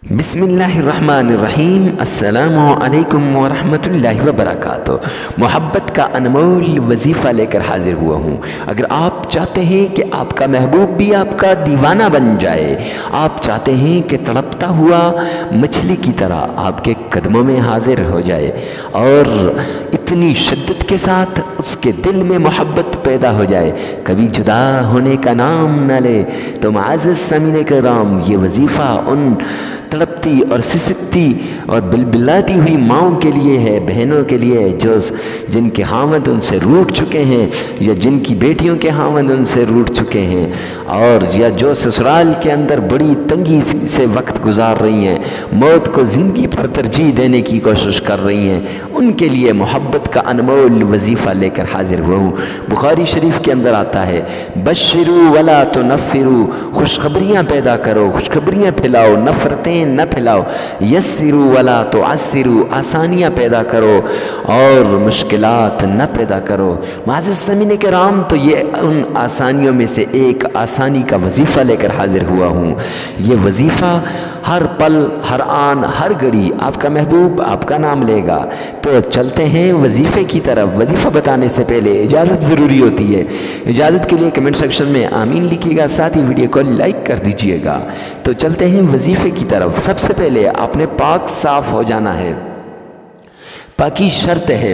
بسم اللہ الرحمن الرحیم۔ السلام علیکم ورحمۃ اللہ وبرکاتہ۔ محبت کا انمول وظیفہ لے کر حاضر ہوا ہوں۔ اگر آپ چاہتے ہیں کہ آپ کا محبوب بھی آپ کا دیوانہ بن جائے، آپ چاہتے ہیں کہ تڑپتا ہوا مچھلی کی طرح آپ کے قدموں میں حاضر ہو جائے اور اتنی شدت کے ساتھ اس کے دل میں محبت پیدا ہو جائے، کبھی جدا ہونے کا نام نہ لے، تو معزز سامعین کرام، یہ وظیفہ ان تڑپتی اور سسکتی اور بلبلاتی ہوئی ماؤں کے لیے ہے، بہنوں کے لیے، جن کے خاوند ان سے روٹھ چکے ہیں، یا جن کی بیٹیوں کے خاوند ان سے روٹھ چکے ہیں، اور یا جو سسرال کے اندر بڑی تنگی سے وقت گزار رہی ہیں، موت کو زندگی پر ترجیح دینے کی کوشش کر رہی ہیں، ان کے لیے محبت کا انمول وظیفہ لے کر حاضر ہوا ہوں۔ بخاری شریف کے اندر آتا ہے، بشروا ولا تنفروا، خوشخبریاں پیدا کرو، خوشخبریاں پھیلاؤ، نفرتیں نہ پھیلاؤ، یسروا ولا تعسروا، آسانیاں پیدا کرو اور مشکلات نہ پیدا کرو۔ معزز سامعین کرام، تو یہ ان آسانیوں میں سے ایک آسانی کا وظیفہ لے کر حاضر ہوا ہوں۔ یہ وظیفہ ہر پل، ہر آن، ہر گھڑی آپ کا محبوب آپ کا نام لے گا۔ تو چلتے ہیں وظیفے کی طرف۔ وظیفہ بتانے سے پہلے اجازت ضروری ہوتی ہے، اجازت کے لیے کمنٹ سیکشن میں آمین لکھیے گا، ساتھ ہی ویڈیو کو لائک کر دیجئے گا۔ تو چلتے ہیں وظیفے کی طرف۔ سب سے پہلے آپ نے پاک صاف ہو جانا ہے۔ پاکی شرط ہے،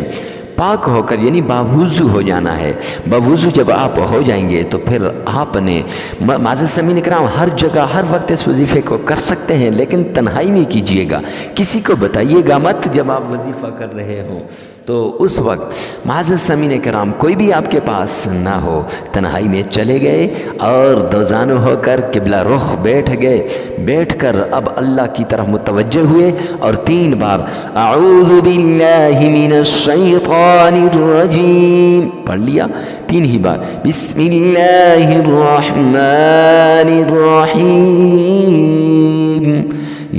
پاک ہو کر یعنی باوضو ہو جانا ہے۔ باوضو جب آپ ہو جائیں گے تو پھر آپ نے معزز سامعین کرام ہر جگہ ہر وقت اس وظیفے کو کر سکتے ہیں، لیکن تنہائی میں کیجئے گا، کسی کو بتائیے گا مت جب آپ وظیفہ کر رہے ہوں۔ تو اس وقت معزز سامعین کرام کوئی بھی آپ کے پاس نہ ہو، تنہائی میں چلے گئے اور دوزانو ہو کر قبلہ رخ بیٹھ گئے، بیٹھ کر اب اللہ کی طرف متوجہ ہوئے اور 3 بار اعوذ باللہ من الشیطان الرجیم پڑھ لیا، 3 ہی بار بسم اللہ الرحمن الرحیم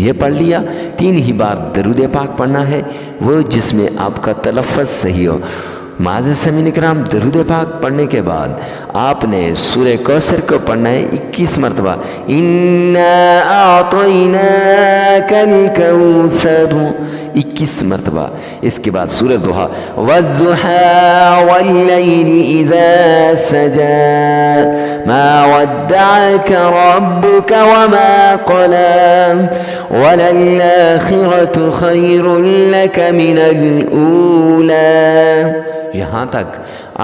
یہ پڑھ لیا، 3 ہی بار درود پاک پڑھنا ہے، وہ جس میں آپ کا تلفظ صحیح ہو۔ معزز سامعین کرام، درود پاک پڑھنے کے بعد آپ نے سورہ کوثر کو پڑھنا ہے 21 مرتبہ، اِنَّا أَعْطَيْنَاكَ الْكَوْثَرَ 21 مرتبہ۔ اس کے بعد سورہ ضحیٰ، وَالضُّحَىٰ وَاللَّيْلِ إِذَا سَجَىٰ مَا وَدَّعَكَ رَبُّكَ وَمَا قَلَىٰ وَلَلْآخِرَةُ خَيْرٌ لَكَ مِنَ الْأُولَىٰ۔ یہاں تک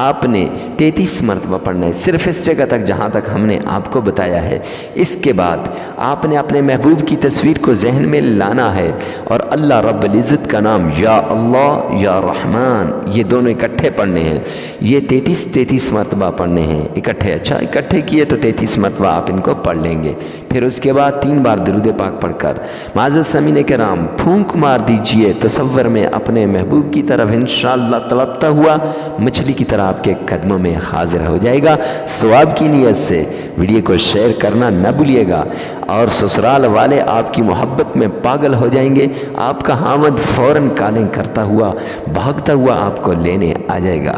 آپ نے 33 مرتبہ پڑھنا ہے، صرف اس جگہ تک جہاں تک ہم نے آپ کو بتایا ہے۔ اس کے بعد آپ نے اپنے محبوب کی تصویر کو ذہن میں لانا ہے اور اللہ رب العزت کا نام یا اللہ یا رحمان یہ دونوں اکٹھے پڑھنے ہیں۔ یہ 33 مرتبہ پڑھنے ہیں اکٹھے۔ اچھا، اکٹھے کیے تو 33 مرتبہ آپ ان کو پڑھ لیں گے۔ پھر اس کے بعد 3 بار درود پاک پڑھ کر معزز سامعین کرام پھونک مار دیجئے تصور میں اپنے محبوب کی طرف، انشاءاللہ تڑپتا ہوا مچھلی کی طرح آپ کے قدموں میں حاضر ہو جائے گا۔ ثواب کی نیت سے ویڈیو کو شیئر کرنا نہ بھولیے گا، اور سسرال والے آپ کی محبت میں پاگل ہو جائیں گے۔ آپ کا خاوند فوراً کالیں کرتا ہوا بھاگتا ہوا آپ کو لینے آ جائے گا۔